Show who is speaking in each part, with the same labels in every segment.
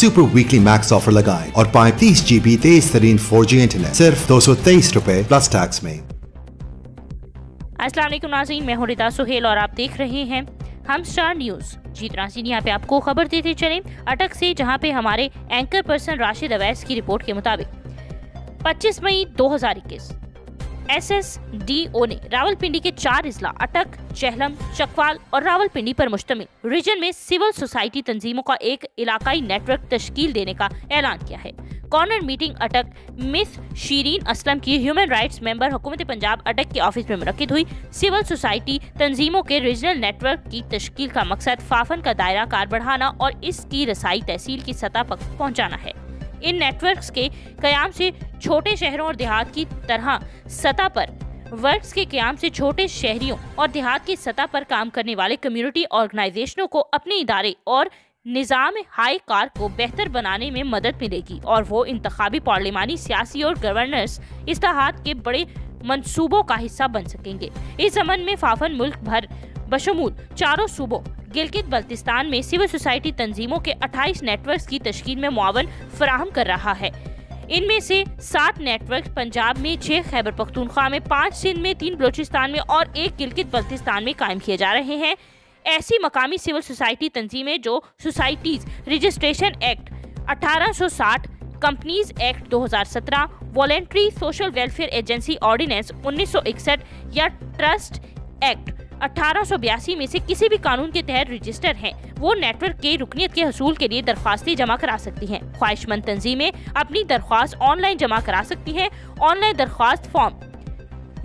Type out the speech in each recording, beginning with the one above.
Speaker 1: Super weekly max offer लगाएं और पाएं 30 GB तेज तरीन 4G इंटरनेट सिर्फ 223 रुपए प्लस टैक्स में।
Speaker 2: अस्सलाम वालेकुम नाज़रीन, मैं हूं रिदा सुहेल और आप देख रहे हैं हम स्टार न्यूज। जीत नाज़रीन यहाँ पे आपको खबर देते चले अटक से, जहाँ पे हमारे एंकर पर्सन राशिद अवैस की रिपोर्ट के मुताबिक 25 मई 2021 SSDO ने रावलपिंडी के 4 इजला अटक, चहलम, चकवाल और रावलपिंडी पर मुश्तमिल रीजन में सिविल सोसाइटी तंजीमों का एक इलाकाई नेटवर्क तश्कील देने का ऐलान किया है। कॉर्नर मीटिंग अटक मिस शीरीन असलम की ह्यूमन राइट्स मेंबर हुकूमत पंजाब अटक के ऑफिस में मुनक्किद हुई। सिविल सोसाइटी तंजीमों के रीजनल नेटवर्क की तश्कील का मकसद फाफन का दायरा कार बढ़ाना और इसकी रसाई तहसील की सतह पर पहुँचाना है। इन नेटवर्क्स के कयाम से छोटे शहरों और देहात की तरह सतह पर वर्क्स के कयाम से छोटे शहरियों और देहात की सतह पर काम करने वाले कम्युनिटी ऑर्गेनाइजेशनों को अपने इदारे और निज़ाम हाई कार को बेहतर बनाने में मदद मिलेगी और वो इंतखाबी पार्लिमानी सियासी और गवर्नेंस इस्लाहात के बड़े मंसूबों का हिस्सा बन सकेंगे। इस ज़मन में फाफन मुल्क भर बशमूल चारों सूबों गिलगित बल्तिस्तान में सिविल सोसाइटी तंजीमों के 28 नेटवर्क्स की तश्कील में मुआवन फराहम कर रहा है। इनमें से 7 नेटवर्क पंजाब में, 6 खैबर पख्तूनख्वा में, 5 सिंध में, 3 बलूचिस्तान में और 1 गिलगित बल्तिस्तान में कायम किए जा रहे हैं। ऐसी मकामी सिविल सोसाइटी तंजीमें जो societies registration act 1860, companies act 2017, voluntary social welfare agency ordinance 1961 या ट्रस्ट एक्ट 1882 में से किसी भी कानून के तहत रजिस्टर हैं, वो नेटवर्क के रुकनियत के हसूल के लिए दरख्वास्तें जमा करा सकती हैं। ख्वाहिशमंद तंजीमें अपनी दरख्वास्त ऑनलाइन जमा करा सकती हैं। ऑनलाइन दरख्वास्त फॉर्म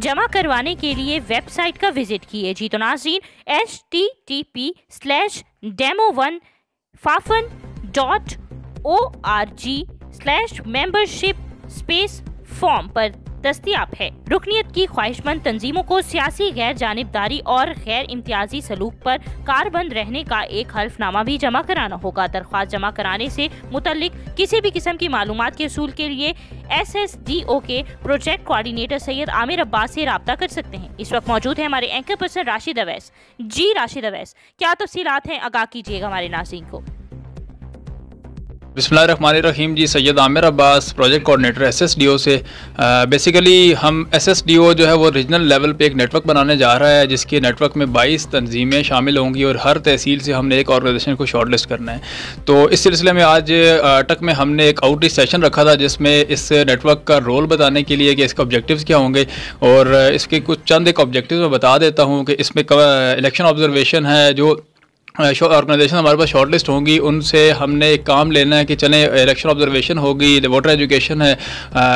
Speaker 2: जमा करवाने के लिए वेबसाइट का विजिट कीजिए। जी तो नाज़रीन, http://demo1fafan.org/membership/फॉर्म पर दस्तयाब है। रुकनियत की ख्वाहिशमंद तंजीमों को सियासी गैर जानिबदारी और गैर इम्तियाजी सलूक पर कारबंद रहने का एक हल्फनामा भी जमा कराना होगा। दरख्वास्त जमा कराने से मुतल्लिक किसी भी किस्म की मालूमात के हसूल के लिए SSDO के प्रोजेक्ट कोऑर्डिनेटर सैयद आमिर अब्बास से रब्ता कर सकते हैं। इस वक्त मौजूद है हमारे एंकर पर्सन राशिद अवैस। जी राशिद अवैस, क्या तफसीलात हैं, आगाह कीजिएगा हमारे नाज़रीन को।
Speaker 3: बिस्मिल्लाहिर्रहमानिर्रहीम। जी, Syed Aamir Abbas, project coordinator SSDO से। बेसिकली हम SSDO जो है वो रीजनल लेवल पे एक नेटवर्क बनाने जा रहा है, जिसके नेटवर्क में 22 तंजीमें शामिल होंगी और हर तहसील से हमने एक ऑर्गेनाइजेशन को शॉर्टलिस्ट करना है। तो इस सिलसिले में आज अटक में हमने एक आउटरीच सेशन रखा था, जिसमें इस नेटवर्क का रोल बताने के लिए कि इसके ऑब्जेक्टिव्स क्या होंगे और इसके कुछ चंद एक ऑब्जेक्टिव्स मैं बता देता हूँ कि इसमें इलेक्शन ऑब्जर्वेशन है। जो ऑर्गेनाइजेशन हमारे पास शॉर्टलिस्ट होंगी, उनसे हमने एक काम लेना है कि चलें इलेक्शन ऑब्जर्वेशन होगी, वोटर एजुकेशन है,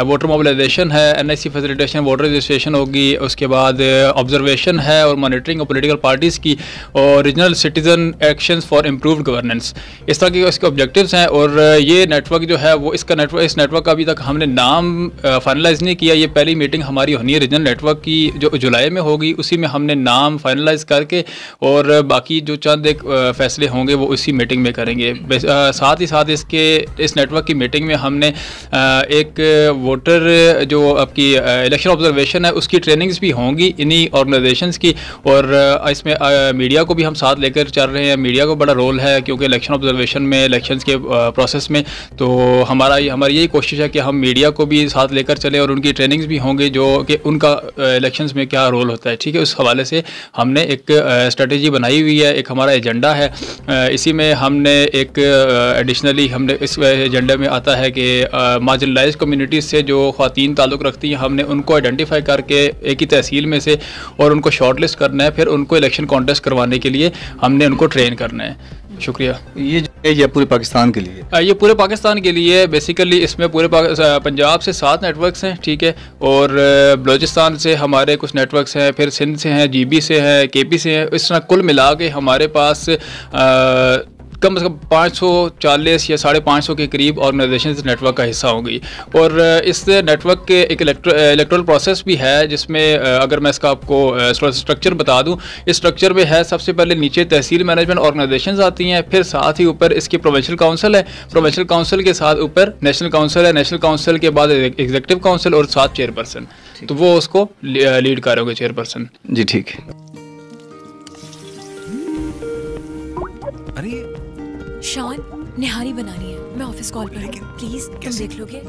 Speaker 3: वोटर मोबिलाइजेशन है, NIC फैसिलिटेशन, वोटर रजिस्ट्रेशन होगी, उसके बाद ऑब्जर्वेशन है और मॉनिटरिंग ऑफ पॉलिटिकल पार्टीज़ की, और regional citizen actions for improved governance. इस तरह के इसके ऑब्जेक्टिव्स हैं। और ये नेटवर्क जो है वो इस नेटवर्क का अभी तक हमने नाम फाइनलाइज नहीं किया। ये पहली मीटिंग हमारी होनी है रीजनल नेटवर्क की, जो जुलाई में होगी। उसी में हमने नाम फाइनलाइज करके और बाकी जो चंद एक फैसले होंगे वो इसी मीटिंग में करेंगे। साथ ही साथ इस नेटवर्क की मीटिंग में हमने एक वोटर जो आपकी इलेक्शन ऑब्जर्वेशन है उसकी ट्रेनिंग्स भी होंगी इन्हीं ऑर्गेनाइजेशंस की। और इसमें मीडिया को भी हम साथ लेकर चल रहे हैं। मीडिया को बड़ा रोल है क्योंकि इलेक्शन ऑब्जर्वेशन में, इलेक्शंस के प्रोसेस में, तो हमारी यही कोशिश है कि हम मीडिया को भी साथ लेकर चलें और उनकी ट्रेनिंग्स भी होंगी जो कि उनका इलेक्शंस में क्या रोल होता है। ठीक है, उस हवाले से हमने एक स्ट्रेटजी बनाई हुई है, एक हमारा एजेंडा है। इसी में हमने एक एडिशनली हमने इस एजेंडे में आता है कि मार्जिनलाइज कम्युनिटीज़ से जो ख़वातीन ताल्लुक़ रखती हैं, हमने उनको आइडेंटिफाई करके एक ही तहसील में से और उनको शॉर्टलिस्ट करना है। फिर उनको इलेक्शन कॉन्टेस्ट करवाने के लिए हमने उनको ट्रेन करना है। शुक्रिया।
Speaker 4: ये पूरे पाकिस्तान के लिए,
Speaker 3: ये पूरे पाकिस्तान के लिए बेसिकली इसमें पूरे पंजाब से 7 नेटवर्क्स हैं। ठीक है, और बलूचिस्तान से हमारे कुछ नेटवर्क्स हैं, फिर सिंध से हैं, GB से हैं, KP से हैं। इस तरह कुल मिला के हमारे पास कम से कम 540 या 550 के करीब ऑर्गेनाइजेशन इस नेटवर्क का हिस्सा होंगी। और इस नेटवर्क के एक इलेक्ट्रल प्रोसेस भी है, जिसमें अगर मैं इसका आपको स्ट्रक्चर बता दूं, इस स्ट्रक्चर में है सबसे पहले नीचे तहसील मैनेजमेंट ऑर्गेनाइजेशंस आती हैं, फिर साथ ही ऊपर इसकी प्रोविंशियल काउंसिल है, प्रोविंशियल काउंसिल के साथ ऊपर नेशनल काउंसिल है, नेशनल काउंसिल के बाद एग्जीक्यूटिव काउंसिल और साथ चेयरपर्सन, तो वो उसको लीड करोगे चेयरपर्सन।
Speaker 4: जी ठीक है।
Speaker 5: अरे शॉन, निहारी बनानी है, मैं ऑफिस कॉल पर हूँ, प्लीज तुम देख लोगे?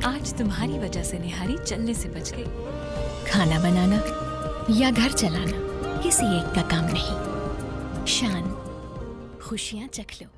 Speaker 5: आज तुम्हारी वजह से निहारी चलने से बच गई।
Speaker 6: खाना बनाना या घर चलाना किसी एक का काम नहीं। शान, खुशियां चख लो।